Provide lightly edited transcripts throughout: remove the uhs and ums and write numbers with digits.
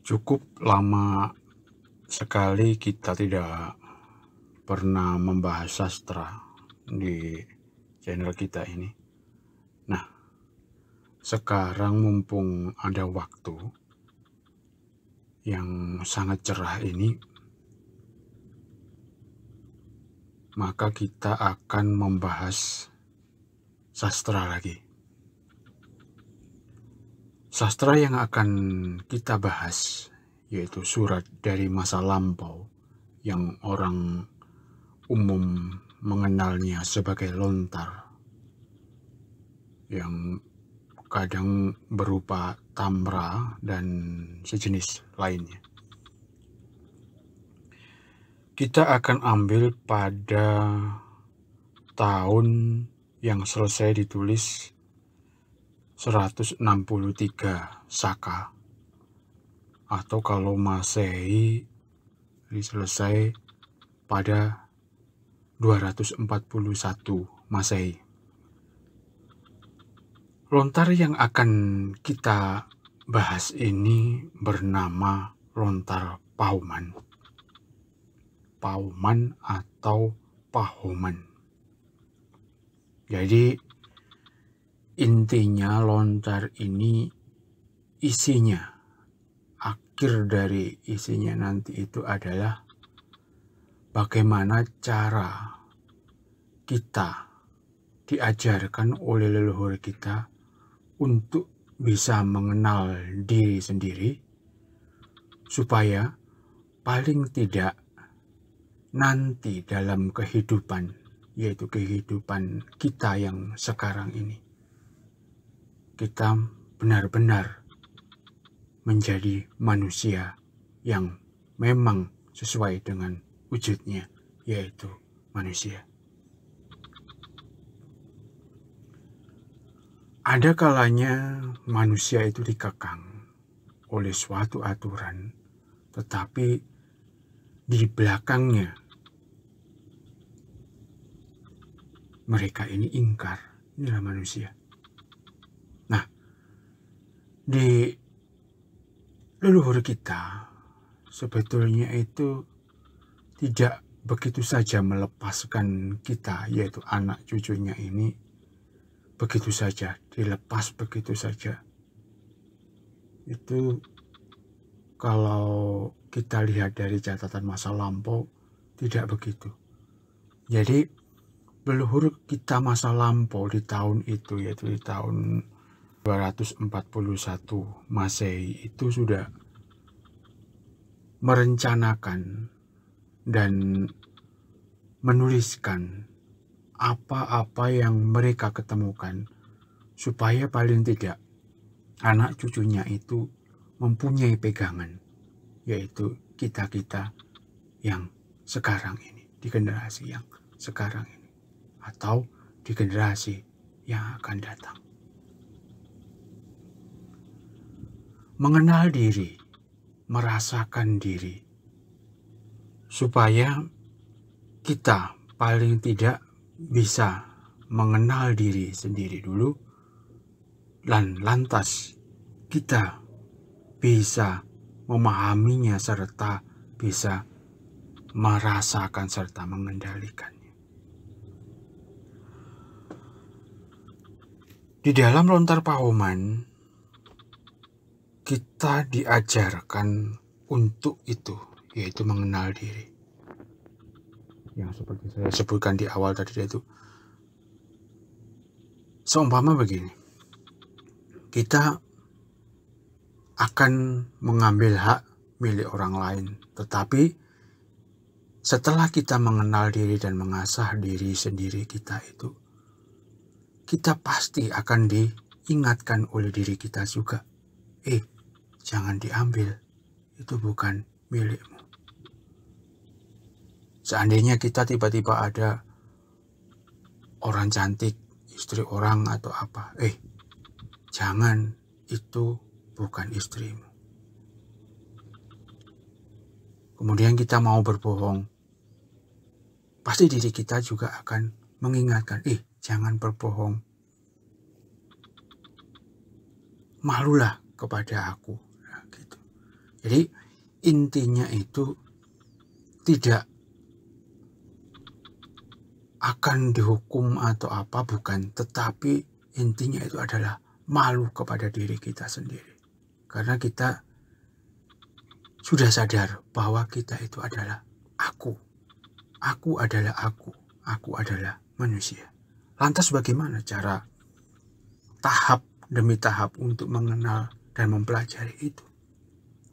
Cukup lama sekali kita tidak pernah membahas sastra di channel kita ini. Nah, sekarang mumpung ada waktu yang sangat cerah ini, maka kita akan membahas sastra lagi. Sastra yang akan kita bahas yaitu surat dari masa lampau yang orang umum mengenalnya sebagai lontar, yang kadang berupa tamra dan sejenis lainnya. Kita akan ambil pada tahun yang selesai ditulis 163 Saka, atau kalau Masehi selesai pada 241 Masehi. Lontar yang akan kita bahas ini bernama lontar Pauman. Pauman atau Pahoman. Jadi intinya lontar ini isinya, akhir dari isinya nanti itu adalah bagaimana cara kita diajarkan oleh leluhur kita untuk bisa mengenal diri sendiri, supaya paling tidak nanti dalam kehidupan, yaitu kehidupan kita yang sekarang ini, kita benar-benar menjadi manusia yang memang sesuai dengan wujudnya, yaitu manusia. Ada kalanya manusia itu dikekang oleh suatu aturan, tetapi di belakangnya mereka ini ingkar. Inilah manusia. Nah, di leluhur kita sebetulnya itu tidak begitu saja melepaskan kita, yaitu anak cucunya ini begitu saja, dilepas begitu saja. Itu kalau kita lihat dari catatan masa lampau tidak begitu. Jadi leluhur kita masa lampau di tahun itu, yaitu di tahun 241 Masehi, itu sudah merencanakan dan menuliskan apa-apa yang mereka ketemukan, supaya paling tidak anak cucunya itu mempunyai pegangan, yaitu kita-kita yang sekarang ini, di generasi yang sekarang ini, atau di generasi yang akan datang. Mengenal diri, merasakan diri, supaya kita paling tidak bisa mengenal diri sendiri dulu, dan lantas kita bisa memahaminya serta bisa merasakan serta mengendalikannya. Di dalam lontar Pahoman, kita diajarkan untuk itu, yaitu mengenal diri. Yang seperti saya sebutkan di awal tadi, itu seumpama begini, kita akan mengambil hak milik orang lain, tetapi setelah kita mengenal diri dan mengasah diri sendiri kita itu, kita pasti akan diingatkan oleh diri kita juga, jangan diambil, itu bukan milikmu. Seandainya kita tiba-tiba ada orang cantik, istri orang atau apa, jangan, itu bukan istrimu. Kemudian kita mau berbohong, pasti diri kita juga akan mengingatkan, jangan berbohong, malulah kepada aku. Nah, gitu. Jadi intinya itu tidak akan dihukum atau apa, bukan, tetapi intinya itu adalah malu kepada diri kita sendiri. Karena kita sudah sadar bahwa kita itu adalah aku adalah aku adalah manusia. Lantas bagaimana cara tahap demi tahap untuk mengenal dan mempelajari itu?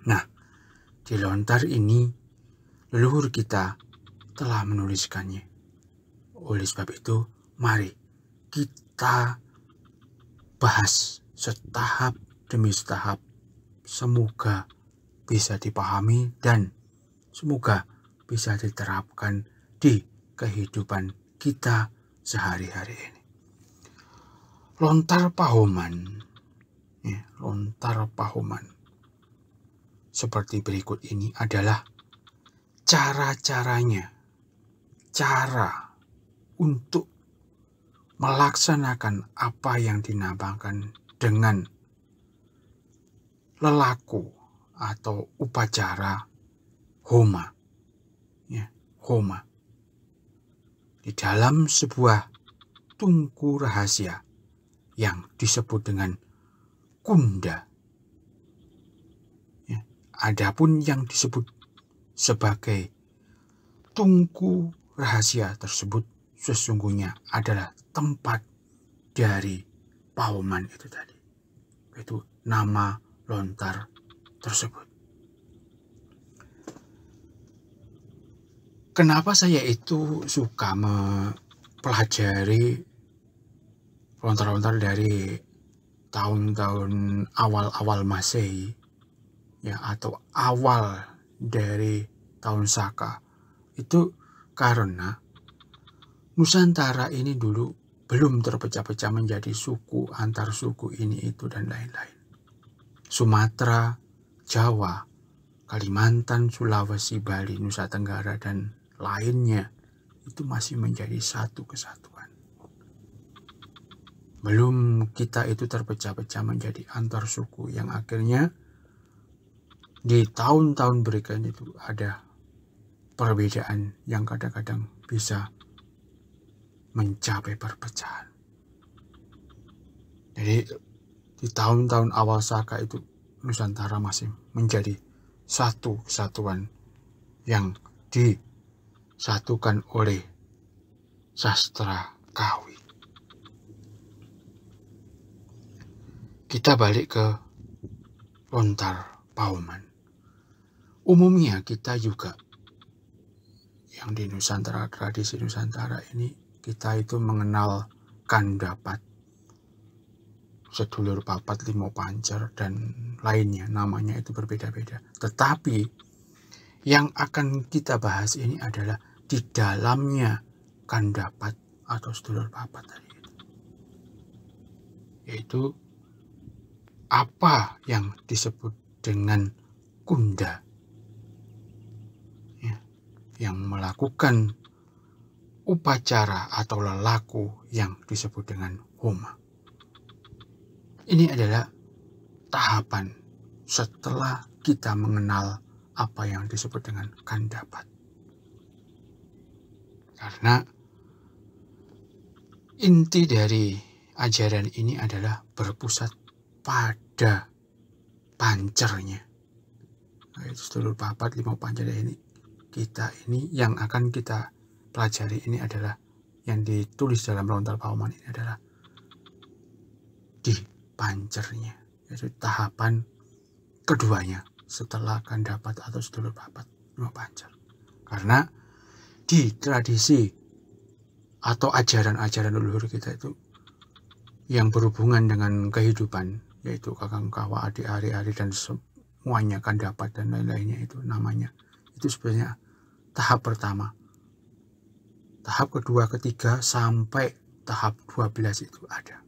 Nah, di lontar ini leluhur kita telah menuliskannya. Oleh sebab itu, mari kita bahas setahap demi setahap. Semoga bisa dipahami dan semoga bisa diterapkan di kehidupan kita sehari-hari ini. Lontar pahoman, lontar pahoman seperti berikut ini adalah cara-caranya, cara untuk melaksanakan apa yang dinamakan dengan lelaku atau upacara homa. Homa. Di dalam sebuah tungku rahasia yang disebut dengan kunda. Adapun yang disebut sebagai tungku rahasia tersebut sesungguhnya adalah tempat dari pahoman itu tadi. Itu nama lontar tersebut. Kenapa saya itu suka mempelajari lontar-lontar dari tahun-tahun awal-awal Masehi, atau awal dari tahun Saka, itu karena Nusantara ini dulu belum terpecah-pecah menjadi suku, antar suku ini itu dan lain-lain. Sumatera, Jawa, Kalimantan, Sulawesi, Bali, Nusa Tenggara dan lainnya itu masih menjadi satu kesatuan. Belum kita itu terpecah-pecah menjadi antar suku yang akhirnya di tahun-tahun berikutnya itu ada perbedaan yang kadang-kadang bisa mencapai perpecahan. Jadi di tahun-tahun awal Saka itu Nusantara masih menjadi satu kesatuan yang disatukan oleh sastra Kawi. Kita balik ke lontar pahoman. Umumnya kita juga yang di Nusantara, tradisi Nusantara ini, kita itu mengenal kandapat, sedulur papat, limo pancer, dan lainnya, namanya itu berbeda-beda. Tetapi yang akan kita bahas ini adalah di dalamnya kandapat atau sedulur papat tadi itu, yaitu apa yang disebut dengan kunda, yang melakukan upacara atau lelaku yang disebut dengan homa. Ini adalah tahapan setelah kita mengenal apa yang disebut dengan kandapat. Karena inti dari ajaran ini adalah berpusat pada pancernya. Yaitu sedulur papat, lima pancer ini. Kita ini yang akan kita pelajari ini adalah yang ditulis dalam lontar pahoman ini adalah di pancernya, yaitu tahapan keduanya setelah kandapat atau sedulur papat lima pancer. Karena di tradisi atau ajaran-ajaran leluhur kita itu yang berhubungan dengan kehidupan, yaitu kakang kawa, adik ari dan semuanya kandapat dan lain-lainnya, itu namanya itu sebenarnya tahap pertama. Tahap kedua, ketiga, sampai tahap 12 itu ada.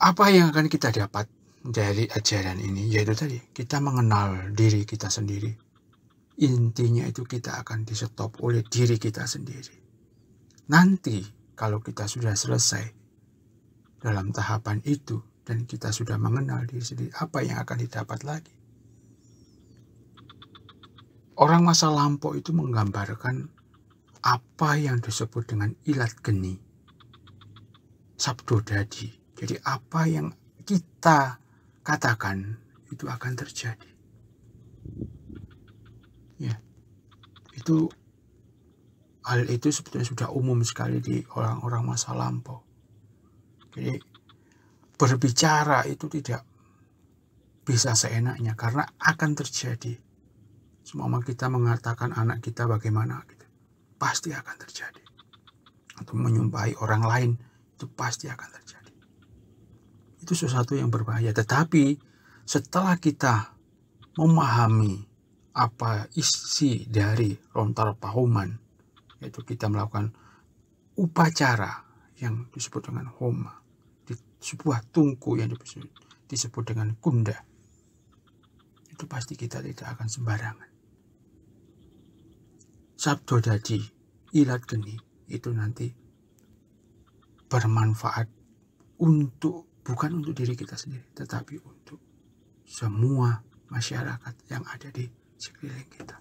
Apa yang akan kita dapat dari ajaran ini? Yaitu tadi, kita mengenal diri kita sendiri. Intinya itu kita akan disetop oleh diri kita sendiri. Nanti, kalau kita sudah selesai dalam tahapan itu, dan kita sudah mengenal diri sendiri, apa yang akan didapat lagi? Orang masa lampau itu menggambarkan apa yang disebut dengan ilat geni, sabdo dadi. Jadi apa yang kita katakan itu akan terjadi. Ya, itu hal itu sebetulnya sudah umum sekali di orang-orang masa lampau. Jadi berbicara itu tidak bisa seenaknya karena akan terjadi. Semua kita mengatakan anak kita bagaimana gitu, pasti akan terjadi. Atau menyumpahi orang lain itu pasti akan terjadi. Itu sesuatu yang berbahaya. Tetapi setelah kita memahami apa isi dari lontar pahoman, yaitu kita melakukan upacara yang disebut dengan homa di sebuah tungku yang disebut dengan kunda, itu pasti kita tidak akan sembarangan. Sabdo dadi, ilat geni itu nanti bermanfaat bukan untuk diri kita sendiri, tetapi untuk semua masyarakat yang ada di sekeliling kita.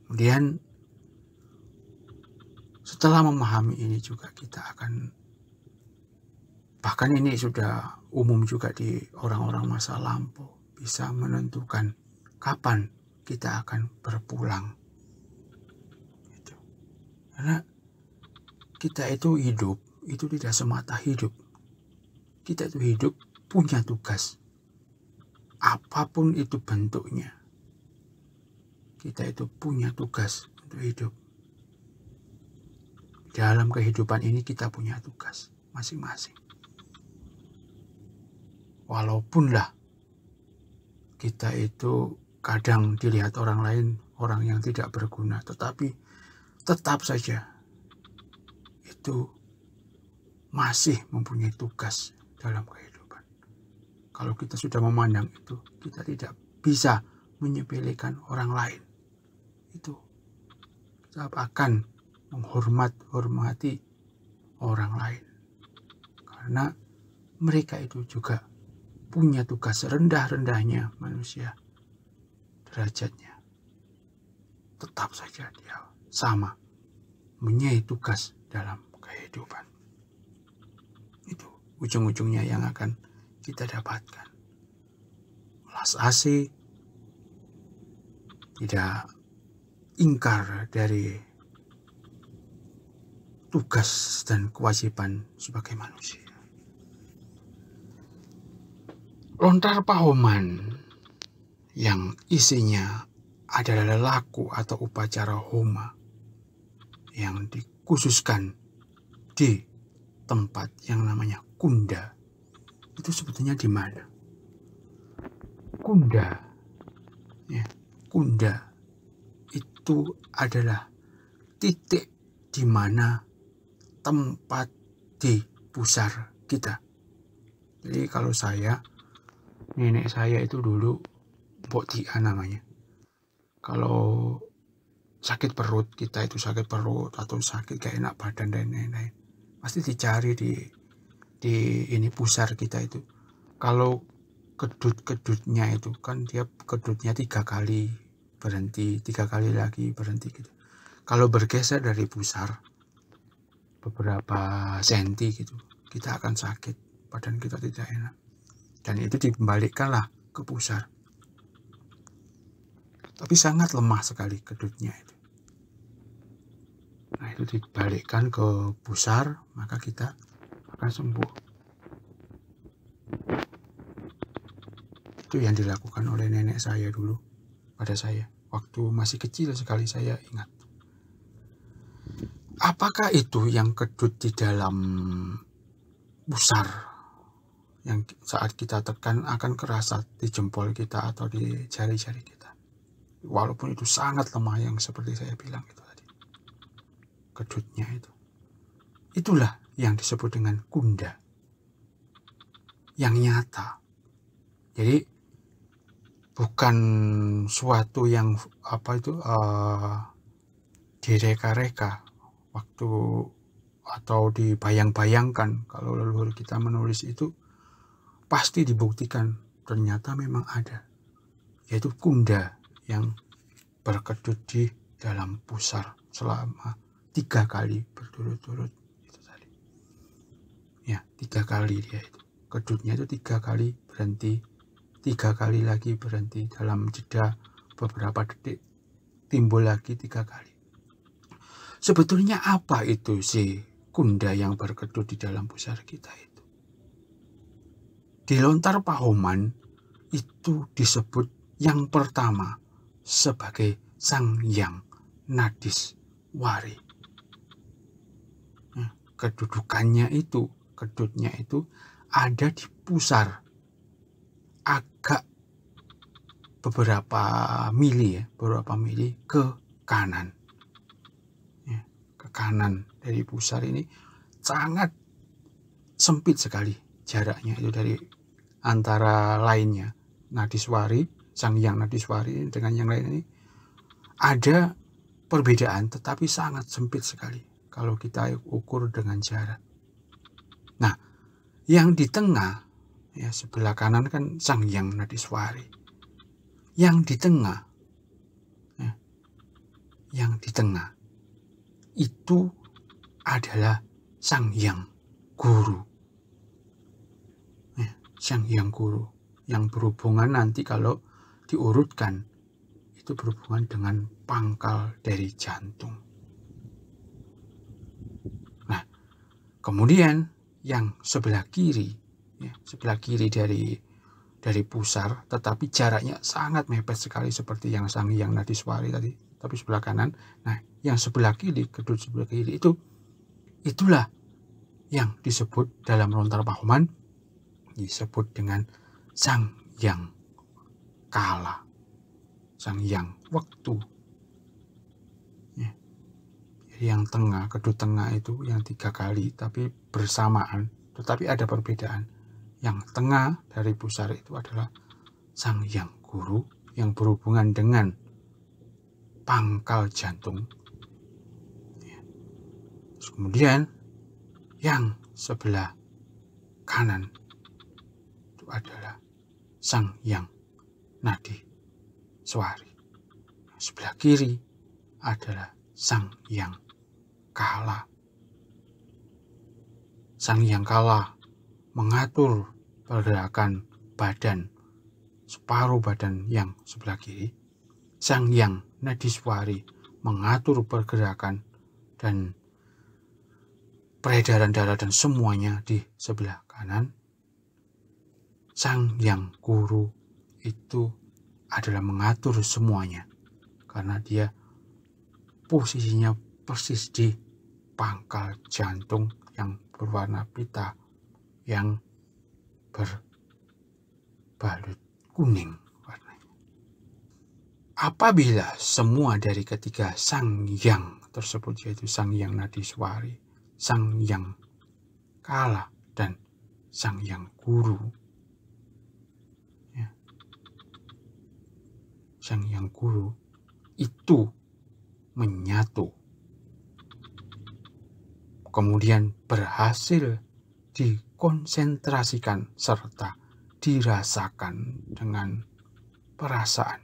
Kemudian setelah memahami ini juga kita akan, bahkan ini sudah umum juga di orang-orang masa lampau, bisa menentukan kapan kita akan berpulang. Gitu. Karena kita itu hidup, itu tidak semata hidup. Kita itu hidup punya tugas. Apapun itu bentuknya. Kita itu punya tugas untuk hidup. Dalam kehidupan ini kita punya tugas masing-masing. Walaupun lah kita itu kadang dilihat orang lain orang yang tidak berguna, tetapi tetap saja itu masih mempunyai tugas dalam kehidupan. Kalau kita sudah memandang itu, kita tidak bisa menyepelekan orang lain. Itu kita akan menghormati orang lain, karena mereka itu juga punya tugas. Rendah-rendahnya manusia derajatnya, tetap saja dia sama mempunyai tugas dalam kehidupan. Itu ujung-ujungnya yang akan kita dapatkan. Welas asih, tidak ingkar dari tugas dan kewajiban sebagai manusia. Lontar pahoman yang isinya adalah laku atau upacara homa yang dikhususkan di tempat yang namanya kunda. Itu sebetulnya di mana? Kunda, ya, kunda itu adalah titik di mana tempat di pusar kita. Jadi kalau nenek saya itu dulu Mbok Tia namanya. Kalau sakit perut, kita itu sakit perut atau sakit gak enak badan dan lain-lain, pasti dicari di ini pusar kita itu. Kalau kedut-kedutnya itu kan dia kedutnya 3 kali berhenti, 3 kali lagi berhenti gitu. Kalau bergeser dari pusar beberapa senti gitu, kita akan sakit, badan kita tidak enak, dan itu dikembalikanlah ke pusar. Tapi sangat lemah sekali kedutnya itu. Nah, itu dibalikkan ke pusar, maka kita akan sembuh. Itu yang dilakukan oleh nenek saya dulu pada saya. Waktu masih kecil sekali saya ingat. Apakah itu yang kedut di dalam pusar, yang saat kita tekan akan kerasa di jempol kita atau di jari-jari kita? Walaupun itu sangat lemah, yang seperti saya bilang itu tadi, kedutnya itu. Itulah yang disebut dengan kunda, yang nyata. Jadi bukan suatu yang direka-reka waktu atau dibayang-bayangkan kalau leluhur kita menulis itu, pasti dibuktikan ternyata memang ada, yaitu Kunda yang berkedut di dalam pusar selama 3 kali berturut-turut itu tadi. Ya, 3 kali dia itu. Kedutnya itu 3 kali berhenti, 3 kali lagi berhenti, dalam jeda beberapa detik timbul lagi 3 kali. Sebetulnya apa itu si Kunda yang berkedut di dalam pusar kita itu? Di lontar Pahoman itu disebut yang pertama sebagai Sang Hyang Nadiswari. Kedudukannya itu, kedutnya itu ada di pusar, agak beberapa mili ke kanan. Ke kanan dari pusar ini sangat sempit sekali jaraknya itu dari antara lainnya. Nadiswari, Sang Hyang Nadiswari dengan yang lain ini ada perbedaan, tetapi sangat sempit sekali kalau kita ukur dengan jarak. Nah, yang di tengah, ya sebelah kanan kan Sang Hyang Nadiswari. Yang di tengah, itu adalah Sang Hyang Guru. Sang Hyang Guru yang berhubungan nanti kalau diurutkan itu berhubungan dengan pangkal dari jantung. Nah, kemudian yang sebelah kiri, sebelah kiri dari pusar, tetapi jaraknya sangat mepet sekali seperti yang Sang Hyang Nadiswari tadi, tapi sebelah kanan. Nah, yang sebelah kiri, kedut sebelah kiri itulah yang disebut dalam lontar Pahoman disebut dengan Sang Hyang Kala, Sang Hyang Waktu. Jadi yang tengah, kedut tengah itu yang 3 kali tapi bersamaan, tetapi ada perbedaan. Yang tengah dari pusar itu adalah Sang Hyang Guru yang berhubungan dengan pangkal jantung. Terus kemudian yang sebelah kanan itu adalah Sang Hyang Nadiswari. Sebelah kiri adalah Sang Hyang Kala. Sang Hyang Kala mengatur pergerakan badan, separuh badan yang sebelah kiri. Sang Hyang Nadiswari mengatur pergerakan dan peredaran darah dan semuanya di sebelah kanan. Sang Hyang Guru itu adalah mengatur semuanya karena dia posisinya persis di pangkal jantung yang berwarna pita yang berbalut kuning warnanya. Apabila semua dari ketiga Sang Hyang tersebut, yaitu Sang Hyang Nadiswari, Sang Hyang Kala, dan Sang Hyang Guru, Sang Hyang Guru itu menyatu, kemudian berhasil dikonsentrasikan serta dirasakan dengan perasaan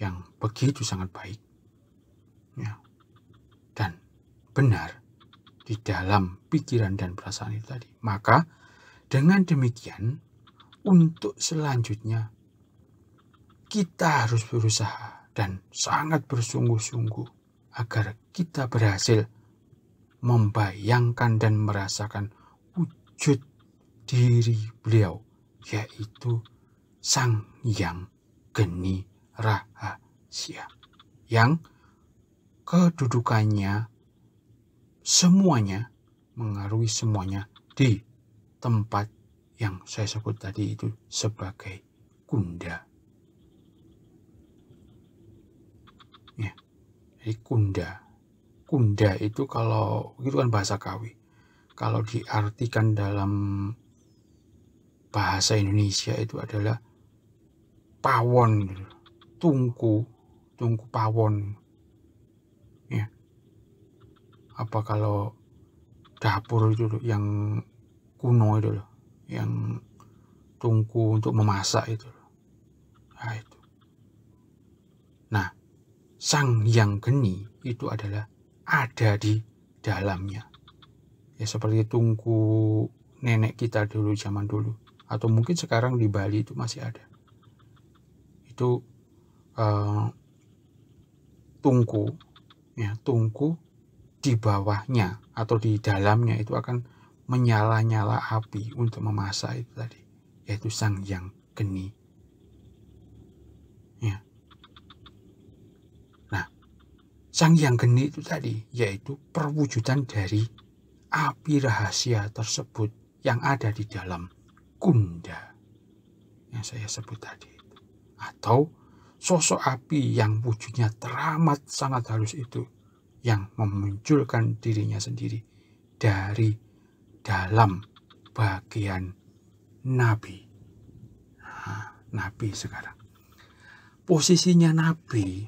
yang begitu sangat baik, dan benar di dalam pikiran dan perasaan itu tadi. Maka dengan demikian, untuk selanjutnya kita harus berusaha dan sangat bersungguh-sungguh agar kita berhasil membayangkan dan merasakan wujud diri beliau, yaitu Sang Hyang Geni Rahasia, yang kedudukannya semuanya mengaruhi semuanya di tempat yang saya sebut tadi itu sebagai Kunda. Jadi Kunda itu kalau itu kan bahasa Kawi. Kalau diartikan dalam bahasa Indonesia itu adalah pawon, tungku pawon. Apa kalau dapur itu loh, yang kuno itu loh, yang tungku untuk memasak itu loh. Nah, itu. Nah, Sang Hyang Geni itu adalah ada di dalamnya. Ya seperti tungku nenek kita dulu, zaman dulu, atau mungkin sekarang di Bali itu masih ada. Itu tungku, ya, tungku di bawahnya atau di dalamnya itu akan menyala-nyala api untuk memasak itu tadi, yaitu Sang Hyang Geni. Ya. Nah, Sang Hyang Geni itu tadi yaitu perwujudan dari api rahasia tersebut yang ada di dalam Kunda yang saya sebut tadi, atau sosok api yang wujudnya teramat sangat halus itu, yang memunculkan dirinya sendiri dari dalam bagian Nabi. Nah, Nabi sekarang posisinya Nabi,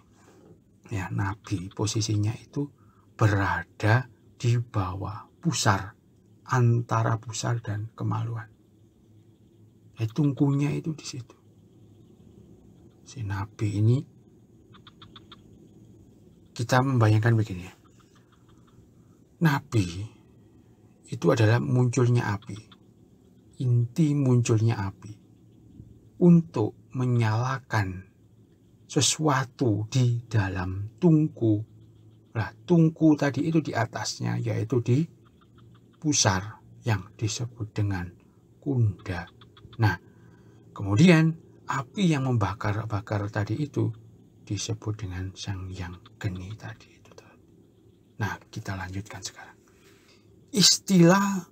ya, Nabi posisinya itu berada di bawah pusar, antara pusar dan kemaluan. Tungkunya itu di situ. Si Nabi ini, kita membayangkan begini ya. Nabi itu adalah munculnya api, inti munculnya api untuk menyalakan sesuatu di dalam tungku. Nah, tungku tadi itu di atasnya, yaitu di pusar yang disebut dengan Kunda. Nah, kemudian api yang membakar-bakar tadi itu disebut dengan Sang Hyang Geni tadi itu. Nah, kita lanjutkan sekarang. Istilah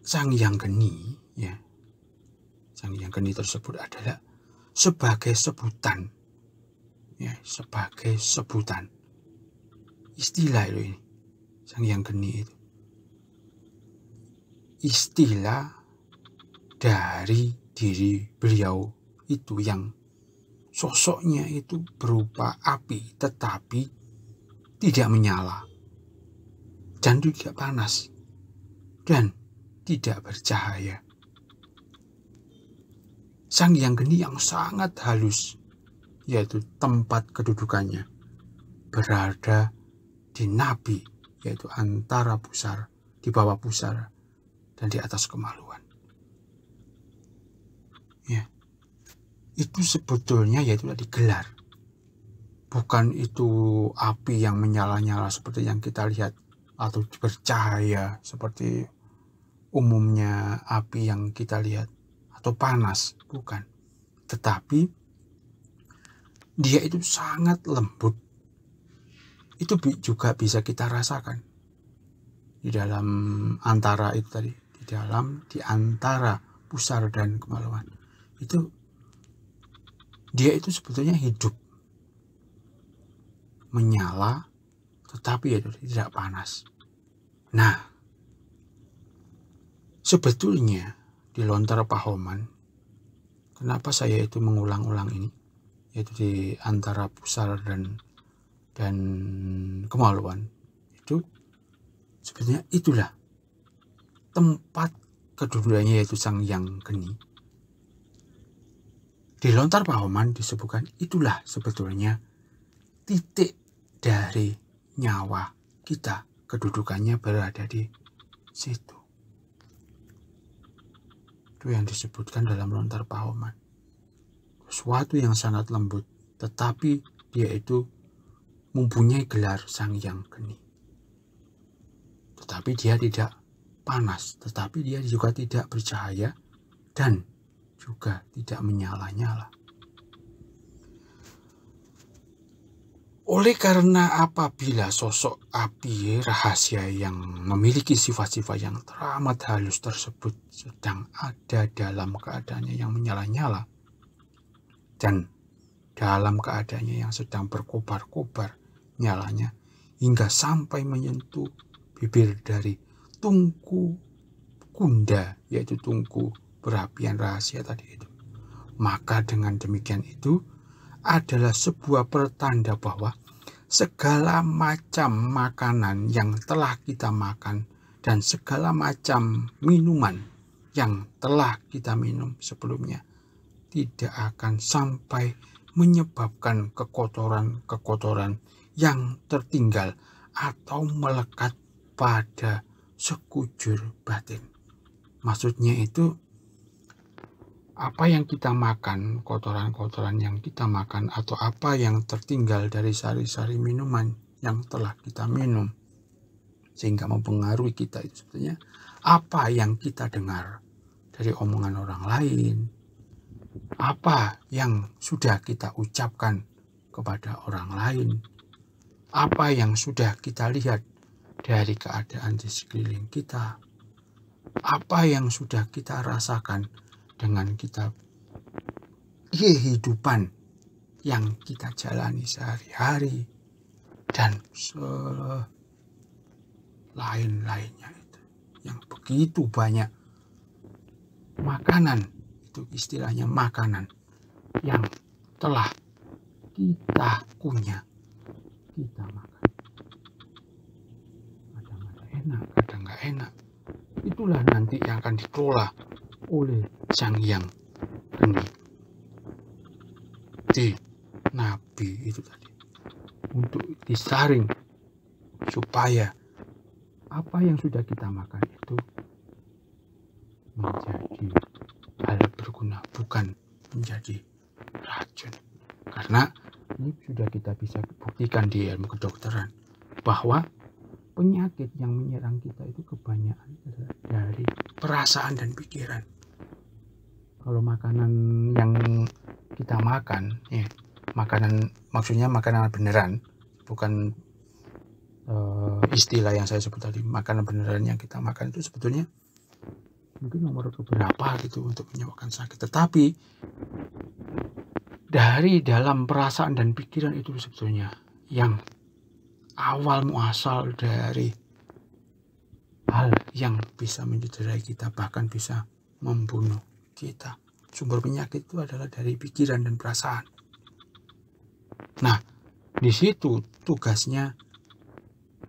Sang Hyang Geni, ya, Sang Hyang Geni tersebut adalah sebagai sebutan, ya, sebagai sebutan. Istilah itu ini, Sang Hyang Geni itu istilah dari diri beliau itu, yang sosoknya itu berupa api tetapi tidak menyala dan tidak panas dan tidak bercahaya. Sang Hyang Geni yang sangat halus, yaitu tempat kedudukannya berada di Nabi, yaitu antara pusar, di bawah pusar dan di atas kemaluan. Ya, itu sebetulnya yaitu tadi gelar. Bukan itu api yang menyala-nyala seperti yang kita lihat atau bercahaya seperti umumnya api yang kita lihat, atau panas, bukan. Tetapi dia itu sangat lembut. Itu juga bisa kita rasakan di dalam antara itu tadi, di antara pusar dan kemaluan. Itu dia itu sebetulnya hidup, menyala, tetapi itu tidak panas. Nah, sebetulnya di Lontar Pahoman, kenapa saya itu mengulang-ulang ini, yaitu di antara pusar dan kemaluan, itu sebetulnya itulah tempat kedudukannya, yaitu Sang Hyang Geni. Di Lontar Pahoman disebutkan itulah sebetulnya titik dari nyawa kita, kedudukannya berada di situ. Itu yang disebutkan dalam Lontar Pahoman. Sesuatu yang sangat lembut, tetapi dia itu mempunyai gelar Sang Hyang Geni. Tetapi dia tidak panas, tetapi dia juga tidak bercahaya dan juga tidak menyala-nyala. Oleh karena apabila sosok api rahasia yang memiliki sifat-sifat yang teramat halus tersebut sedang ada dalam keadaannya yang menyala-nyala dan dalam keadaannya yang sedang berkobar-kobar nyalanya hingga sampai menyentuh bibir dari tungku Kunda, yaitu tungku berapian rahasia tadi itu, maka dengan demikian itu adalah sebuah pertanda bahwa segala macam makanan yang telah kita makan dan segala macam minuman yang telah kita minum sebelumnya tidak akan sampai menyebabkan kekotoran-kekotoran yang tertinggal atau melekat pada sekujur batin. Maksudnya itu, apa yang kita makan, kotoran-kotoran yang kita makan, atau apa yang tertinggal dari sari-sari minuman yang telah kita minum, sehingga mempengaruhi kita, itu sebetulnya apa yang kita dengar dari omongan orang lain, apa yang sudah kita ucapkan kepada orang lain, apa yang sudah kita lihat dari keadaan di sekeliling kita, apa yang sudah kita rasakan dengan kita kehidupan yang kita jalani sehari-hari, dan lain-lainnya itu yang begitu banyak. Makanan, itu istilahnya makanan yang telah kita kunyah, kita makan. Kadang ada enak, kadang nggak enak. Itulah nanti yang akan dikelola oleh Sang Hyang Geni di Nabi itu tadi, untuk disaring supaya apa yang sudah kita makan itu menjadi hal berguna, bukan menjadi racun. Karena ini sudah kita bisa buktikan di ilmu kedokteran bahwa penyakit yang menyerang kita itu kebanyakan adalah dari perasaan dan pikiran. Kalau makanan yang kita makan, ya, makanan maksudnya makanan beneran, bukan istilah yang saya sebut tadi, makanan beneran yang kita makan itu sebetulnya mungkin nomor beberapa gitu untuk menyebabkan sakit. Tetapi dari dalam perasaan dan pikiran itu sebetulnya yang awal muasal dari hal yang bisa mencederai kita, bahkan bisa membunuh kita. Sumber penyakit itu adalah dari pikiran dan perasaan. Nah, di situ tugasnya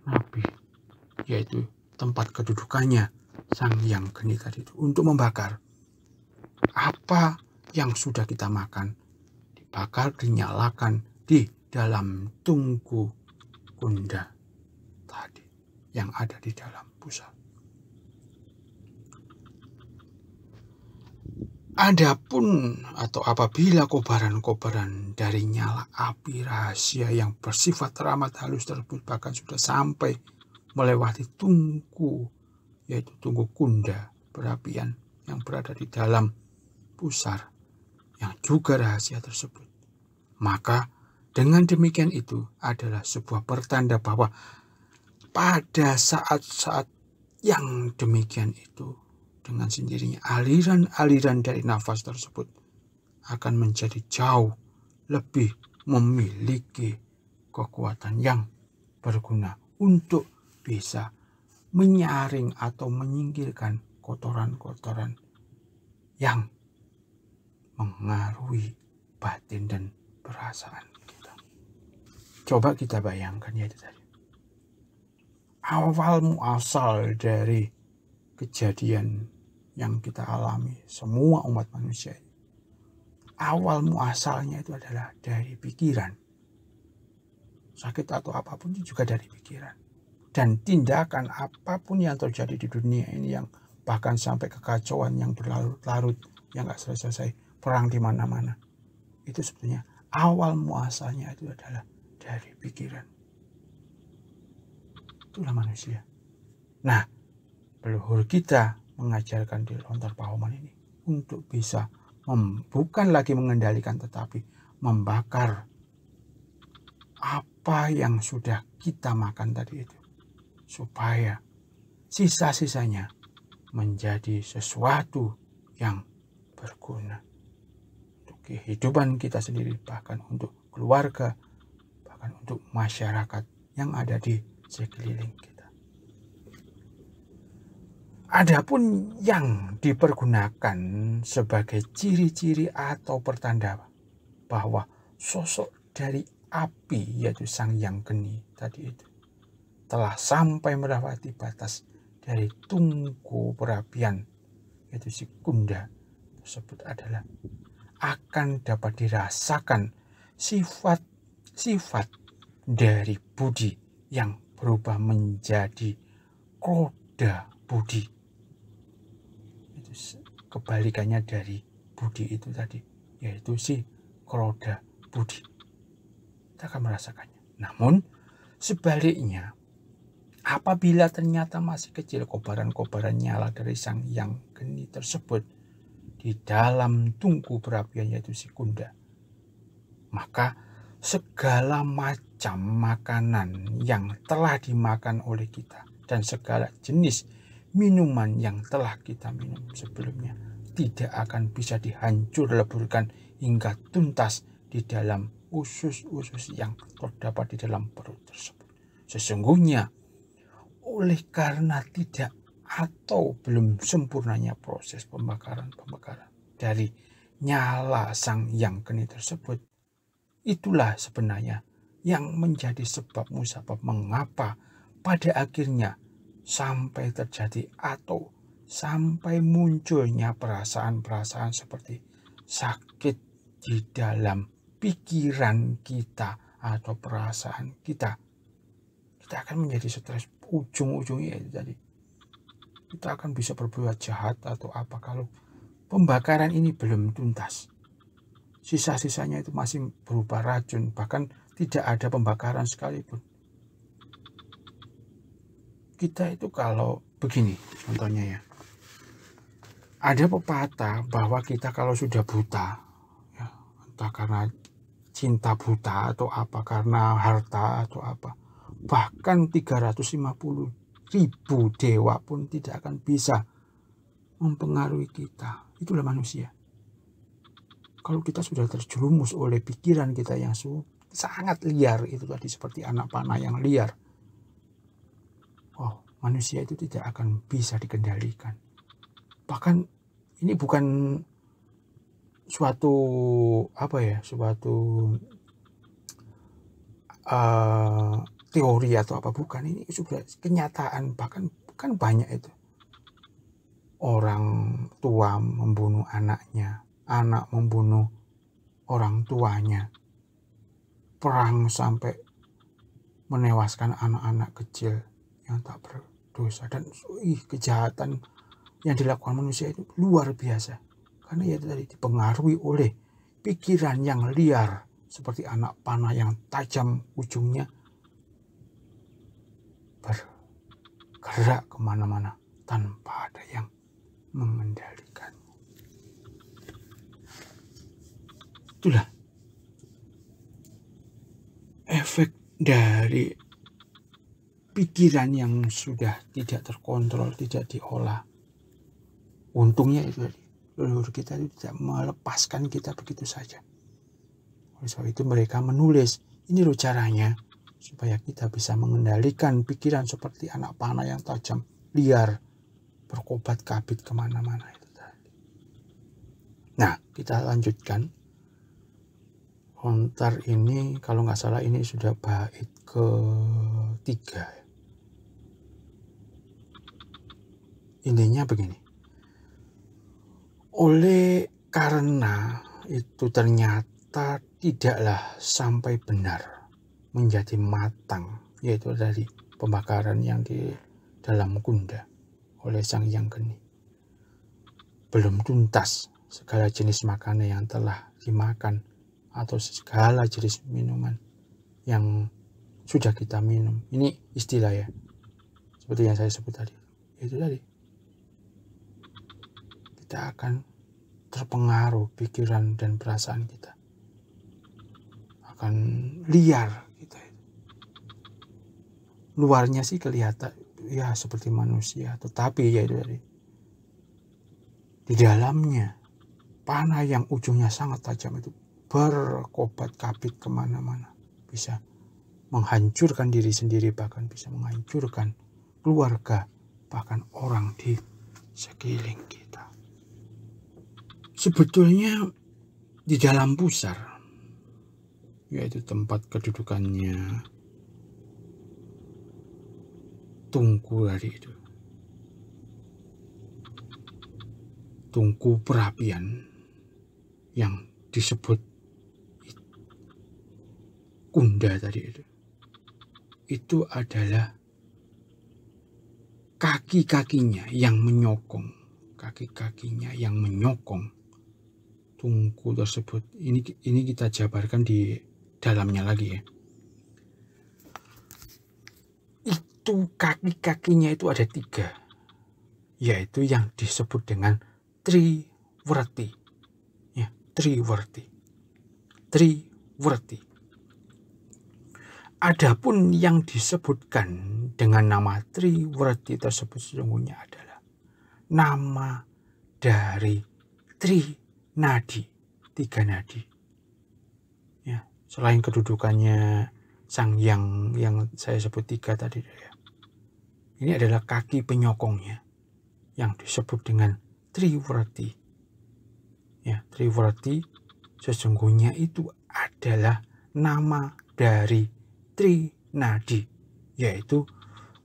Nabi, yaitu tempat kedudukannya Sang Hyang Geni tadi itu, untuk membakar apa yang sudah kita makan, dibakar, dinyalakan di dalam tungku kunda tadi yang ada di dalam pusat. Adapun atau apabila kobaran-kobaran dari nyala api rahasia yang bersifat teramat halus tersebut bahkan sudah sampai melewati tungku, yaitu tungku kunda perapian yang berada di dalam pusar yang juga rahasia tersebut, maka dengan demikian itu adalah sebuah pertanda bahwa pada saat-saat yang demikian itu, dengan sendirinya aliran-aliran dari nafas tersebut akan menjadi jauh lebih memiliki kekuatan yang berguna untuk bisa menyaring atau menyingkirkan kotoran-kotoran yang mengaruhi batin dan perasaan kita. Coba kita bayangkan ya itu tadi. Awal muasal dari kejadian yang kita alami semua umat manusia, awal muasalnya itu adalah dari pikiran. Sakit atau apapun itu juga dari pikiran. Dan tindakan apapun yang terjadi di dunia ini, yang bahkan sampai kekacauan yang berlarut-larut, yang gak selesai, perang di mana-mana, itu sebetulnya awal muasalnya itu adalah dari pikiran. Itulah manusia. Nah, leluhur kita mengajarkan di Lontar Pahoman ini untuk bisa bukan lagi mengendalikan, tetapi membakar apa yang sudah kita makan tadi itu, supaya sisa-sisanya menjadi sesuatu yang berguna untuk kehidupan kita sendiri, bahkan untuk keluarga, bahkan untuk masyarakat yang ada di sekeliling kita. Adapun yang dipergunakan sebagai ciri-ciri atau pertanda bahwa sosok dari api, yaitu Sang Hyang Geni tadi itu, telah sampai melewati batas dari tungku perapian, yaitu si Kunda tersebut adalah akan dapat dirasakan sifat-sifat dari budi yang berubah menjadi kroda budi. Itu kebalikannya dari budi itu tadi, yaitu si kroda budi. Kita akan merasakannya. Namun sebaliknya, apabila ternyata masih kecil kobaran-kobaran nyala dari sang yang geni tersebut di dalam tungku perapian, yaitu si Kunda, maka segala macam makanan yang telah dimakan oleh kita dan segala jenis minuman yang telah kita minum sebelumnya tidak akan bisa dihancur leburkan hingga tuntas di dalam usus-usus yang terdapat di dalam perut tersebut. Sesungguhnya oleh karena tidak atau belum sempurnanya proses pembakaran dari nyala sang yang geni tersebut, itulah sebenarnya yang menjadi sebab musabab mengapa pada akhirnya sampai terjadi atau sampai munculnya perasaan-perasaan seperti sakit di dalam pikiran kita atau perasaan kita. Kita akan menjadi stres, ujung-ujungnya itu tadi. Kita akan bisa berbuat jahat atau apa kalau pembakaran ini belum tuntas. Sisa-sisanya itu masih berupa racun, bahkan tidak ada pembakaran sekalipun. Kita itu kalau begini contohnya ya, ada pepatah bahwa kita kalau sudah buta, ya, entah karena cinta buta atau apa, karena harta atau apa, bahkan 350.000 dewa pun tidak akan bisa mempengaruhi kita. Itulah manusia. Kalau kita sudah terjerumus oleh pikiran kita yang sangat liar, itu tadi seperti anak panah yang liar, manusia itu tidak akan bisa dikendalikan. Bahkan ini bukan suatu teori atau apa, bukan. Ini sudah kenyataan. Bahkan kan banyak itu orang tua membunuh anaknya, anak membunuh orang tuanya, perang sampai menewaskan anak-anak kecil yang tak berdosa, dan kejahatan yang dilakukan manusia itu luar biasa. Karena ya tadi dipengaruhi oleh pikiran yang liar seperti anak panah yang tajam ujungnya bergerak kemana-mana tanpa ada yang mengendalikan. Itulah efek dari pikiran yang sudah tidak terkontrol, tidak diolah. Untungnya itu leluhur kita itu tidak melepaskan kita begitu saja. Oleh sebab itu mereka menulis, ini loh caranya supaya kita bisa mengendalikan pikiran seperti anak panah yang tajam, liar, berkobat-kabit kemana-mana itu tadi. Nah, kita lanjutkan. Ontar ini kalau nggak salah ini sudah bait ke-3. Intinya begini. Oleh karena itu ternyata tidaklah sampai benar menjadi matang, yaitu dari pembakaran yang di dalam Kunda oleh sang yang geni. Belum tuntas segala jenis makanan yang telah dimakan atau segala jenis minuman yang sudah kita minum. Ini istilah ya, seperti yang saya sebut tadi. Itu tadi, kita akan terpengaruh pikiran dan perasaan kita, akan liar kita. Luarnya sih kelihatan ya seperti manusia, tetapi ya itu tadi, di dalamnya panah yang ujungnya sangat tajam itu berkobat-kabit kemana-mana, bisa menghancurkan diri sendiri, bahkan bisa menghancurkan keluarga, bahkan orang di sekeliling kita. Sebetulnya di dalam pusar, yaitu tempat kedudukannya tungku tadi itu, tungku perapian yang disebut Kunda tadi itu adalah kaki-kakinya yang menyokong, tungku tersebut. Ini kita jabarkan di dalamnya lagi ya. Itu kaki-kakinya itu ada 3, yaitu yang disebut dengan Triwerti. Ya, Triwerti. Adapun yang disebutkan dengan nama Triwerti tersebut sesungguhnya adalah nama dari Trinadi, 3 nadi. Ya, selain kedudukannya Sang Hyang yang saya sebut 3 tadi ya. Ini adalah kaki penyokongnya yang disebut dengan Triwerti. Ya, Triwerti sesungguhnya itu adalah nama dari Trinadi, yaitu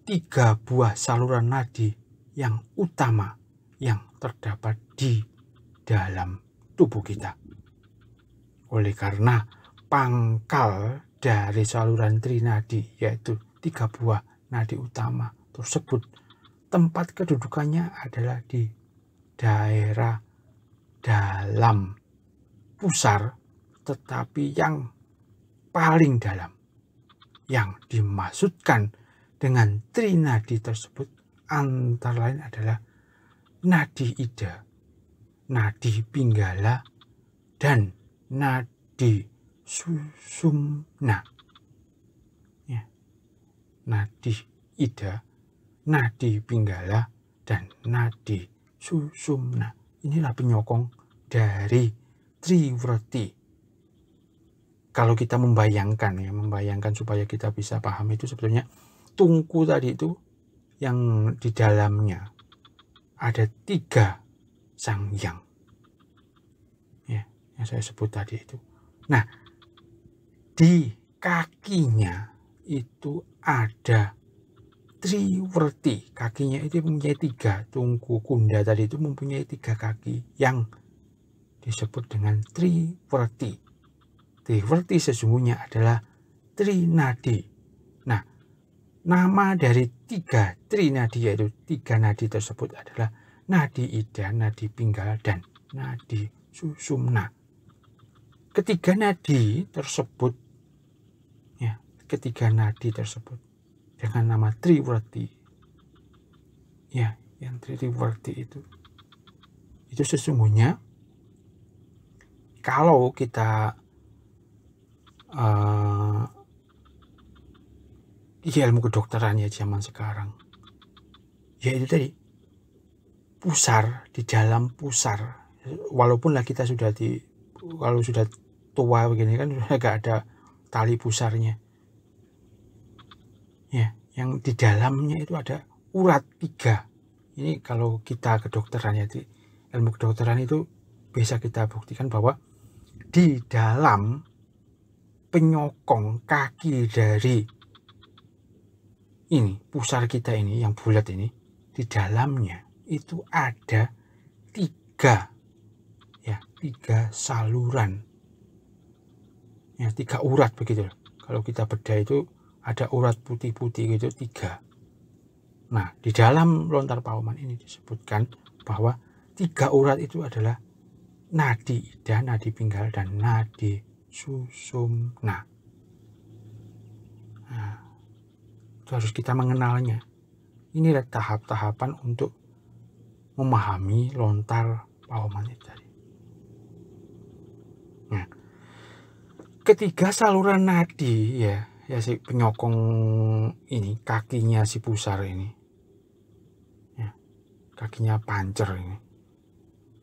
3 buah saluran nadi yang utama yang terdapat di dalam tubuh kita. Oleh karena pangkal dari saluran trinadi, yaitu 3 buah nadi utama tersebut, tempat kedudukannya adalah di daerah dalam pusar, tetapi yang paling dalam. Yang dimaksudkan dengan trinadi tersebut antara lain adalah nadi ida, nadi pinggala, dan nadi susumna. Ya. Nadi ida, nadi pinggala, dan nadi susumna. Inilah penyokong dari Triwerti. Kalau kita membayangkan supaya kita bisa paham, itu sebetulnya tungku tadi itu yang di dalamnya ada 3 Sang Hyang. Ya, yang saya sebut tadi itu. Nah, di kakinya itu ada Triwerti. Kakinya itu mempunyai 3. Tungku Kunda tadi itu mempunyai 3 kaki yang disebut dengan Triwerti. Triwerti sesungguhnya adalah Trinadi. Nah, nama dari 3 Trinadi, yaitu 3 nadi tersebut adalah nadi ida, nadi pinggala, dan nadi susumna. Ketiga nadi tersebut dengan nama Triwerti. Ya, yang Triwerti itu sesungguhnya kalau kita ilmu kedokterannya zaman sekarang, yaitu tadi pusar, di dalam pusar, walaupun lah kita kalau sudah tua begini kan sudah gak ada tali pusarnya ya, yang di dalamnya itu ada urat 3. Ini kalau kita kedokterannya, ilmu kedokteran itu bisa kita buktikan bahwa di dalam penyokong kaki dari ini pusar kita ini yang bulat ini, di dalamnya itu ada 3 saluran ya, 3 urat begitu. Kalau kita bedah itu ada urat putih-putih gitu 3. Nah, di dalam lontar pauman ini disebutkan bahwa 3 urat itu adalah nadi ida, nadi pinggala, dan nadi susumna. Nah, itu harus kita mengenalnya. Inilah tahap-tahapan untuk memahami lontar pauman itu tadi. Nah, ketiga saluran nadi ya si penyokong ini, kakinya si pusar ini ya, kakinya pancer ini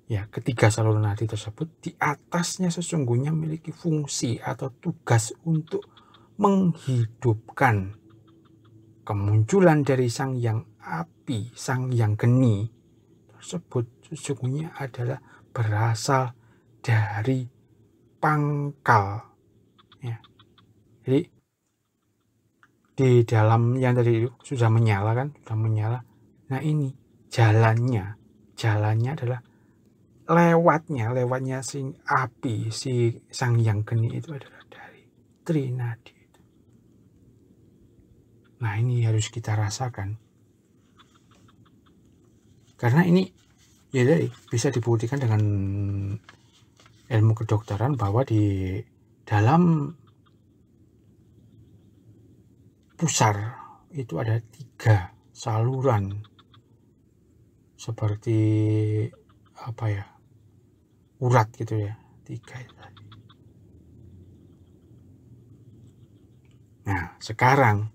ya, ketiga saluran nadi tersebut di atasnya sesungguhnya memiliki fungsi atau tugas untuk menghidupkan kemunculan dari Sang Hyang api, Sang Hyang geni tersebut sesungguhnya adalah berasal dari pangkal ya. Jadi di dalam yang tadi sudah menyala kan, Nah ini jalannya adalah lewatnya si api, si Sang Hyang Geni itu adalah dari Trinadi. Nah, ini harus kita rasakan. Karena ini ya bisa dibuktikan dengan ilmu kedokteran bahwa di dalam pusar itu ada 3 saluran seperti apa ya, urat gitu ya, 3 itu tadi. Nah, sekarang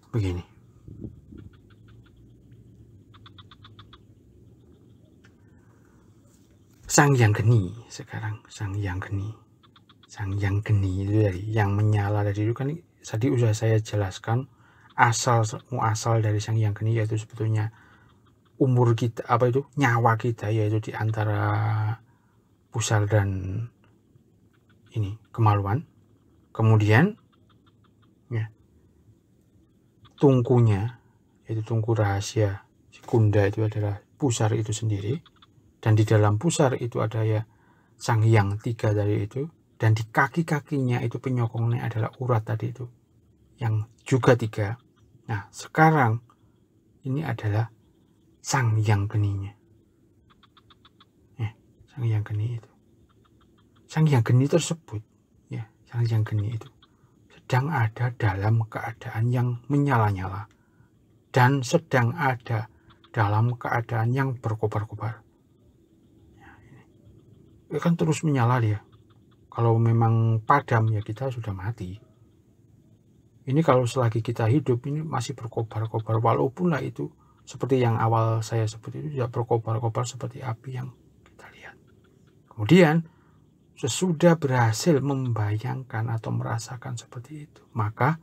begini. Sang Hyang Geni sekarang, Sang Hyang Geni itu dari yang menyala dari itu kan tadi sudah saya jelaskan muasal dari Sang Hyang Geni, yaitu sebetulnya umur kita, nyawa kita, yaitu di antara pusar dan ini kemaluan. Kemudian ya, tungkunya, yaitu tungku rahasia si Kunda itu adalah pusar itu sendiri, dan di dalam pusar itu ada ya Sang Hyang 3 dari itu, dan di kaki-kakinya itu penyokongnya adalah urat tadi itu yang juga 3. Nah, sekarang ini adalah Sang Hyang Geninya. Sang Hyang Geni itu. Sang Hyang Geni tersebut, ya, Sang Hyang Geni itu sedang ada dalam keadaan yang menyala-nyala dan sedang ada dalam keadaan yang berkobar-kobar. Ya, ini kan terus menyala dia. Kalau memang padam ya kita sudah mati. Ini kalau selagi kita hidup ini masih berkobar-kobar, walaupun lah itu seperti yang awal saya sebut itu tidak berkobar-kobar seperti api yang kita lihat. Kemudian sesudah berhasil membayangkan atau merasakan seperti itu, maka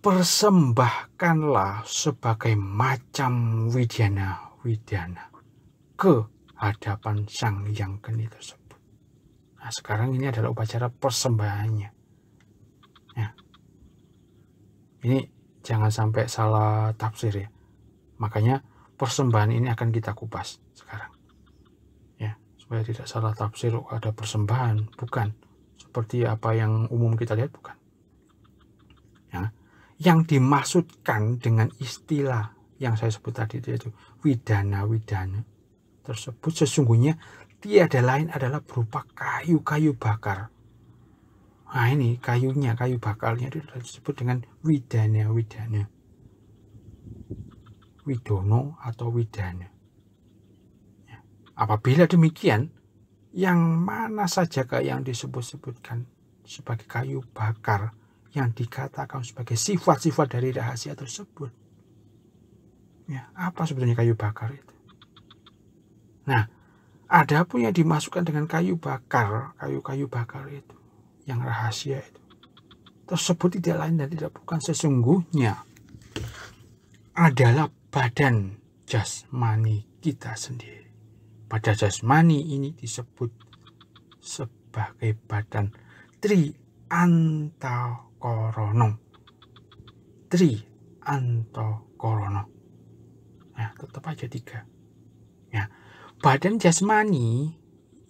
persembahkanlah sebagai macam widana ke hadapan Sang Hyang Geni tersebut. Nah, sekarang ini adalah upacara persembahannya. Ya. Ini jangan sampai salah tafsir ya. Makanya persembahan ini akan kita kupas sekarang. Ya, supaya tidak salah tafsir ada persembahan, bukan. Seperti apa yang umum kita lihat, bukan. Ya. Yang dimaksudkan dengan istilah yang saya sebut tadi itu widana tersebut sesungguhnya tiada lain adalah berupa kayu-kayu bakar. Nah, ini kayunya, kayu bakarnya itu disebut dengan widana, widono atau widana. Ya. Apabila demikian, yang mana saja yang disebut-sebutkan sebagai kayu bakar yang dikatakan sebagai sifat-sifat dari rahasia tersebut. Ya, apa sebetulnya kayu bakar itu? Nah, ada pun yang dimasukkan dengan kayu bakar, kayu-kayu bakar itu, yang rahasia itu, tersebut tidak lain dan tidak bukan sesungguhnya adalah badan jasmani kita sendiri. Pada jasmani ini disebut sebagai badan Triantokorono. Nah, tetap aja 3. Ya, badan jasmani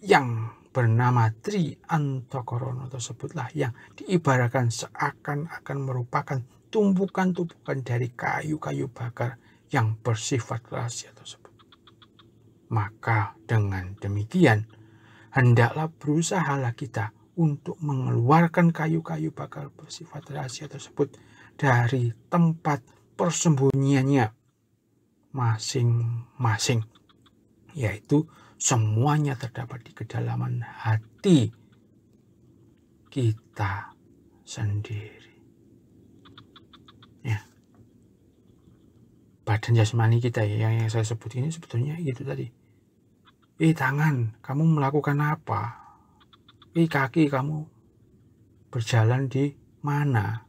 yang bernama Triantokorono tersebutlah yang diibaratkan seakan-akan merupakan tumpukan-tumpukan dari kayu-kayu bakar yang bersifat rahasia tersebut. Maka dengan demikian, hendaklah berusahalah kita untuk mengeluarkan kayu-kayu bakar bersifat rahasia tersebut dari tempat persembunyiannya masing-masing, yaitu semuanya terdapat di kedalaman hati kita sendiri. Ya. Badan jasmani kita ya, yang saya sebut ini sebetulnya itu tadi. Tangan, kamu melakukan apa? Kaki, kamu berjalan di mana?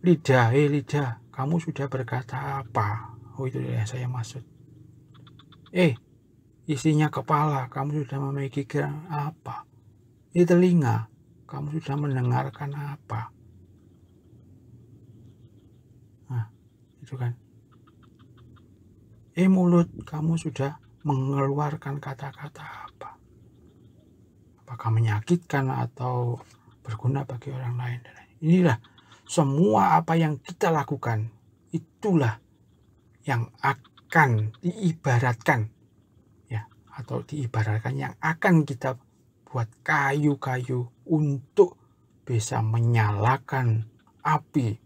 Lidah, lidah, kamu sudah berkata apa? Oh, itu yang saya maksud. Isinya kepala, kamu sudah memikirkan apa? Telinga, kamu sudah mendengarkan apa? Nah, itu kan. Mulut kamu sudah mengeluarkan kata-kata apa? Apakah menyakitkan atau berguna bagi orang lain? Inilah semua apa yang kita lakukan, itulah yang akan diibaratkan, ya, atau diibaratkan yang akan kita buat kayu-kayu untuk bisa menyalakan api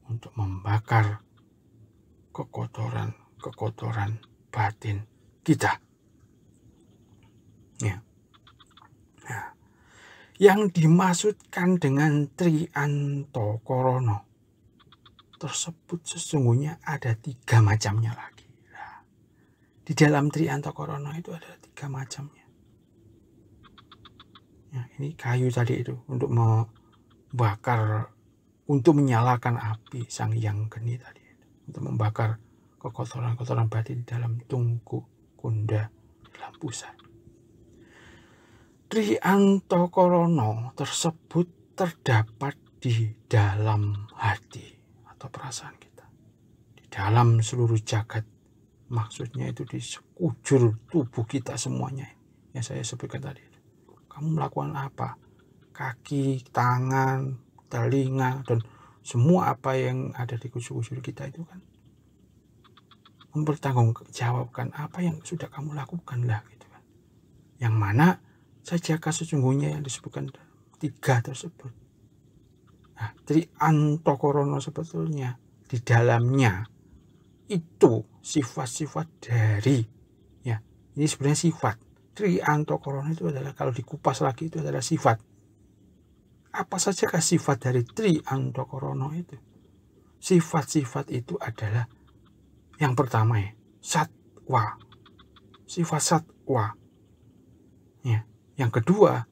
untuk membakar kekotoran batin kita. Ya. Nah, yang dimaksudkan dengan Triantokorono tersebut sesungguhnya ada 3 macamnya lagi. Nah, di dalam Triantokorono itu ada 3 macamnya. Ya, ini kayu tadi itu untuk membakar, untuk menyalakan api Sang Hyang Geni tadi, untuk membakar kekotoran batin di dalam tungku Kunda, dalam pusat. Triantokorono tersebut terdapat di dalam hati atau perasaan kita, di dalam seluruh jagat. Maksudnya itu di sekujur tubuh kita semuanya yang saya sebutkan tadi. Kamu melakukan apa? Kaki, tangan, telinga, dan semua apa yang ada di kujur-kujur kita itu kan mempertanggungjawabkan apa yang sudah kamu lakukan lah, gitu kan. Yang mana sajakah sesungguhnya yang disebutkan 3 tersebut. Nah, Triantokorono sebetulnya di dalamnya itu sifat-sifat dari, ya, ini sebenarnya sifat. Triantokorono itu adalah, kalau dikupas lagi, itu adalah sifat. Apa sajakah sifat dari Triantokorono itu? Sifat-sifat itu adalah yang pertama, ya, satwa, sifat satwa. Ya. Yang kedua,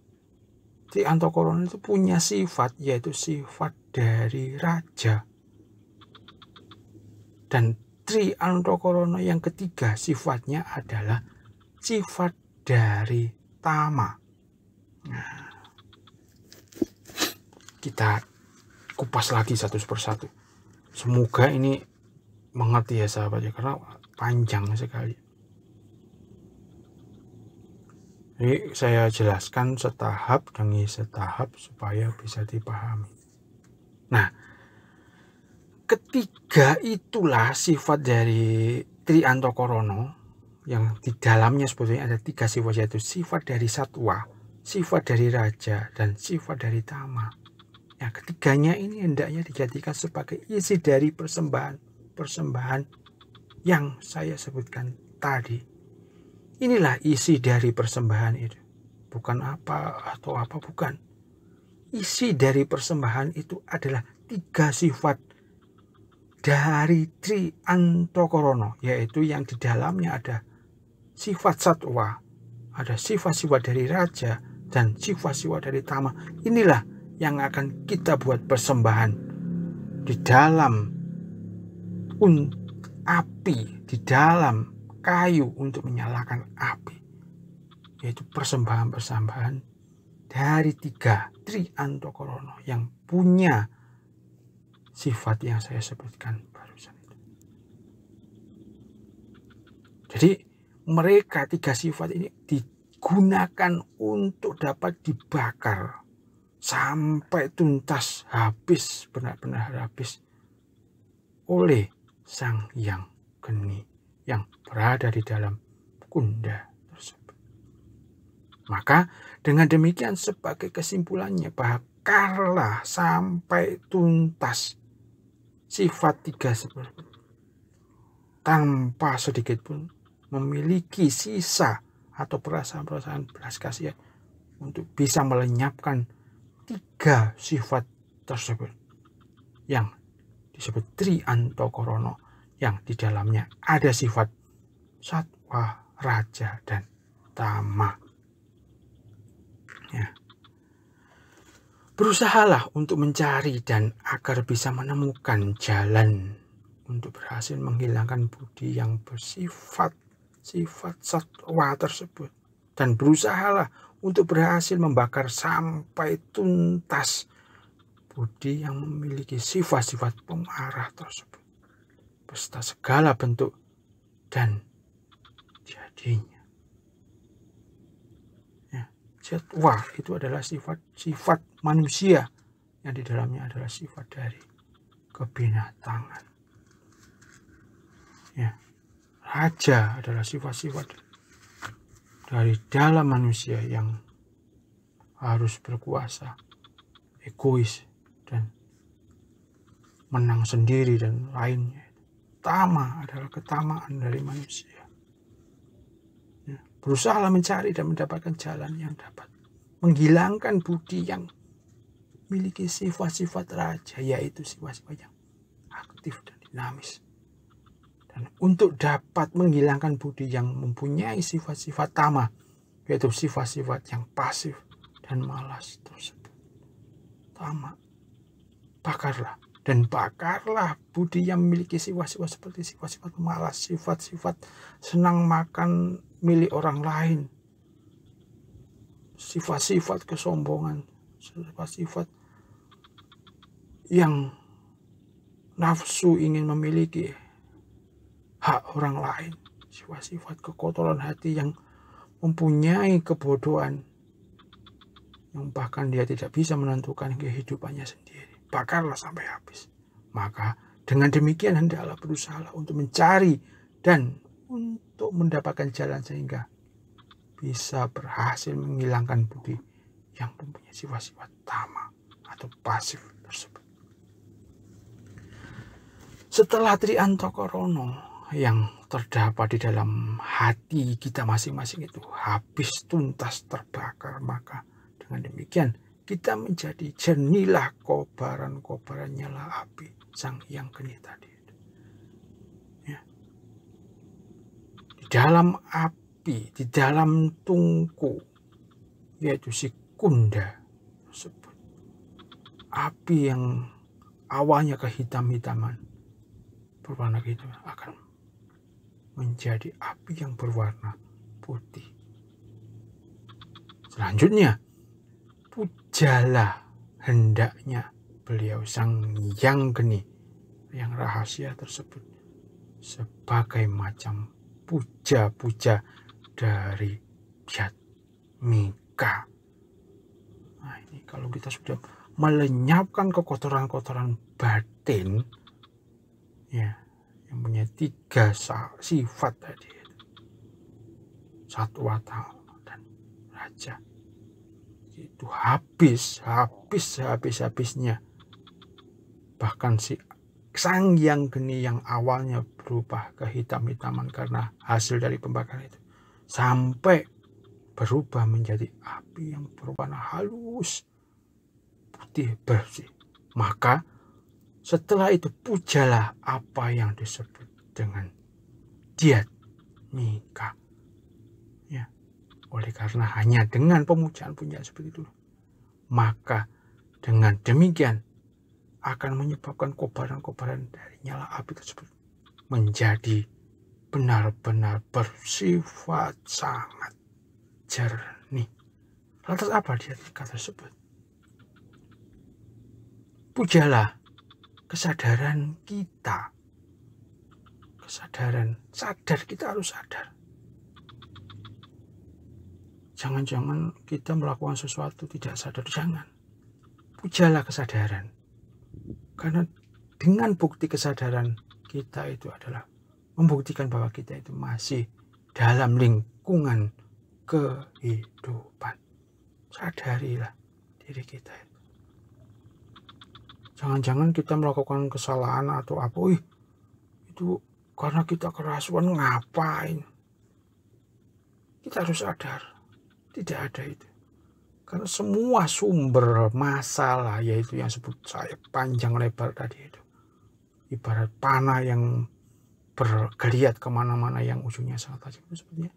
Triantokorono itu punya sifat, yaitu sifat dari raja. Dan Triantokorono yang ketiga sifatnya adalah sifat dari tama. Nah, kita kupas lagi satu persatu. Semoga ini mengerti ya sahabat ya, karena panjang sekali. Jadi saya jelaskan setahap demi setahap supaya bisa dipahami. Nah, ketiga itulah sifat dari Triantokorono, yang di dalamnya sebetulnya ada 3 sifat, yaitu sifat dari satwa, sifat dari raja, dan sifat dari tama. Ya, ketiganya ini hendaknya dijadikan sebagai isi dari persembahan yang saya sebutkan tadi. Inilah isi dari persembahan itu. Bukan apa atau apa, bukan. Isi dari persembahan itu adalah 3 sifat dari Triantokorono, yaitu yang di dalamnya ada sifat satwa, ada sifat-sifat dari raja, dan sifat-sifat dari tama. Inilah yang akan kita buat persembahan di dalam api, di dalam kayu untuk menyalakan api, yaitu persembahan-persembahan dari 3 Triantokorono yang punya sifat yang saya sebutkan barusan itu. Jadi mereka 3 sifat ini digunakan untuk dapat dibakar sampai tuntas, habis, benar-benar habis oleh Sang Hyang Geni yang berada di dalam Kunda tersebut. Maka dengan demikian sebagai kesimpulannya, bakarlah sampai tuntas sifat 3 seperti itu, tanpa sedikit pun memiliki sisa atau perasaan-perasaan belas kasihan, untuk bisa melenyapkan 3 sifat tersebut yang disebut Triantokorono, yang di dalamnya ada sifat satwa, raja, dan tama. Ya. Berusahalah untuk mencari dan agar bisa menemukan jalan untuk berhasil menghilangkan budi yang bersifat satwa tersebut, dan berusahalah untuk berhasil membakar sampai tuntas budi yang memiliki sifat-sifat pemarah tersebut, beserta segala bentuk dan jadinya. Ya, wah, itu adalah sifat manusia yang di dalamnya adalah sifat dari kebinatangan. Ya, raja adalah sifat-sifat dari dalam manusia yang harus berkuasa, egois, dan menang sendiri dan lainnya. Tama adalah ketamaan dari manusia. Ya, berusaha mencari dan mendapatkan jalan yang dapat menghilangkan budi yang memiliki sifat-sifat raja, yaitu sifat-sifat yang aktif dan dinamis. Dan untuk dapat menghilangkan budi yang mempunyai sifat-sifat tama, yaitu sifat-sifat yang pasif dan malas tersebut. Tama, bakarlah budi yang memiliki sifat-sifat seperti sifat-sifat malas, sifat-sifat senang makan milik orang lain, sifat-sifat kesombongan, sifat-sifat yang nafsu ingin memiliki hak orang lain, sifat-sifat kekotoran hati yang mempunyai kebodohan, yang bahkan dia tidak bisa menentukan kehidupannya sendiri. Bakarlah sampai habis. Maka dengan demikian hendaklah berusaha untuk mencari dan untuk mendapatkan jalan sehingga bisa berhasil menghilangkan budi yang mempunyai sifat-sifat tama atau pasif tersebut. Setelah Triantaka Rono yang terdapat di dalam hati kita masing-masing itu habis tuntas terbakar, maka dengan demikian kita menjadi jernihlah kobaran-kobaran nyala api Sang Hyang Geni tadi. Ya. Di dalam api, di dalam tungku, yaitu si Kunda tersebut. Api yang awalnya kehitam-hitaman berwarna gitu akan menjadi api yang berwarna putih. Selanjutnya, pujalah hendaknya beliau Sang Hyang Geni yang rahasia tersebut sebagai macam puja-puja dari Dhyatmika. Nah, ini kalau kita sudah melenyapkan kekotoran-kotoran batin, ya, yang punya 3 sifat tadi, Satwa, Tama, dan Raja, itu habisnya. Bahkan si Sang Hyang Geni yang awalnya berubah ke hitam-hitaman karena hasil dari pembakaran itu, sampai berubah menjadi api yang berwarna halus, putih bersih. Maka setelah itu pujalah apa yang disebut dengan Dhyatmika. Ya, oleh karena hanya dengan pemujaan-pemujaan seperti itu, maka dengan demikian akan menyebabkan kobaran-kobaran dari nyala api tersebut menjadi benar-benar bersifat sangat jernih. Lantas apa Dhyatmika tersebut? Pujalah kesadaran kita, sadar, kita harus sadar. Jangan-jangan kita melakukan sesuatu tidak sadar, jangan. Pujalah kesadaran. Karena dengan bukti kesadaran kita itu adalah membuktikan bahwa kita itu masih dalam lingkungan kehidupan. Sadarilah diri kita itu. Jangan-jangan kita melakukan kesalahan atau apa, itu karena kita kerasuan, ngapain? Kita harus sadar, tidak ada itu. Karena semua sumber masalah, yaitu yang sebut saya panjang lebar tadi itu, ibarat panah yang bergeliat kemana-mana yang ujungnya sangat tajam, itu sebenarnya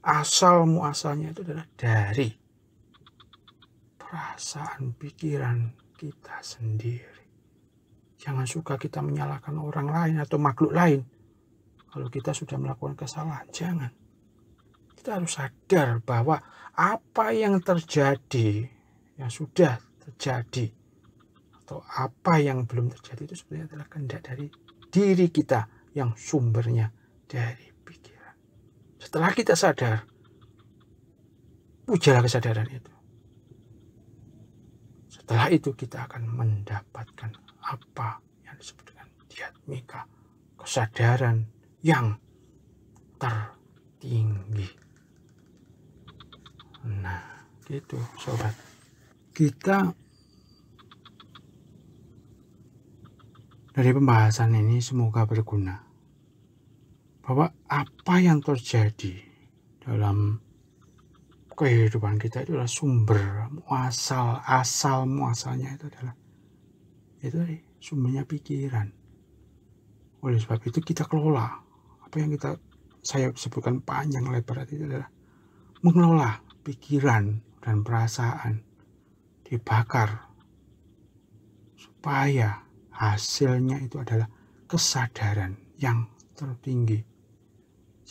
asalnya itu adalah dari perasaan pikiran kita sendiri. Jangan suka kita menyalahkan orang lain atau makhluk lain kalau kita sudah melakukan kesalahan. Jangan. Kita harus sadar bahwa apa yang terjadi, yang sudah terjadi, atau apa yang belum terjadi itu sebenarnya adalah kehendak dari diri kita yang sumbernya dari Setelah kita sadar, pujalah kesadaran itu. Setelah itu kita akan mendapatkan apa yang disebut dengan diatmika, kesadaran yang tertinggi. Nah, gitu sobat. Kita dari pembahasan ini semoga berguna. Bahwa apa yang terjadi dalam kehidupan kita itu adalah sumber asal muasalnya itu adalah sumbernya pikiran. Oleh sebab itu kita kelola apa yang saya sebutkan panjang lebar itu adalah mengelola pikiran dan perasaan, dibakar supaya hasilnya itu adalah kesadaran yang tertinggi.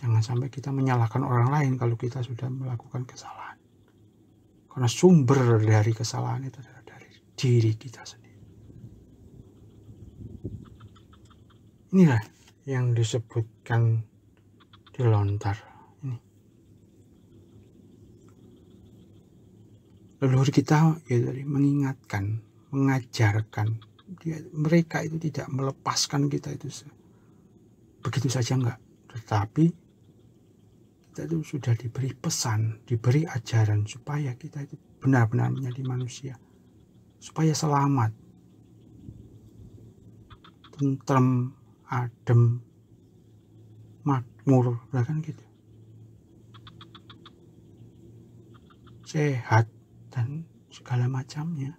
Jangan sampai kita menyalahkan orang lain kalau kita sudah melakukan kesalahan. Karena sumber dari kesalahan itu adalah dari diri kita sendiri. Inilah yang disebutkan di lontar ini. Leluhur kita ya dari mengingatkan, mengajarkan. Mereka itu tidak melepaskan kita itu begitu saja enggak. Tetapi kita itu sudah diberi pesan, diberi ajaran supaya kita itu benar-benar menjadi manusia, supaya selamat, tentrem, adem, makmur, kan gitu, sehat dan segala macamnya.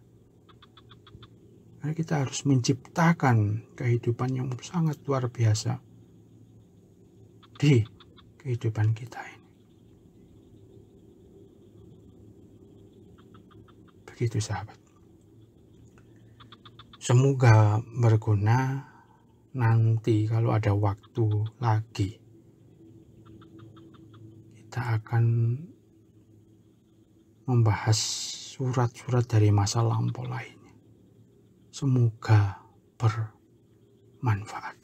Karena kita harus menciptakan kehidupan yang sangat luar biasa di kehidupan kita ini. Begitu sahabat. Semoga berguna. Nanti kalau ada waktu lagi kita akan membahas surat-surat dari masa lampau lainnya. Semoga bermanfaat.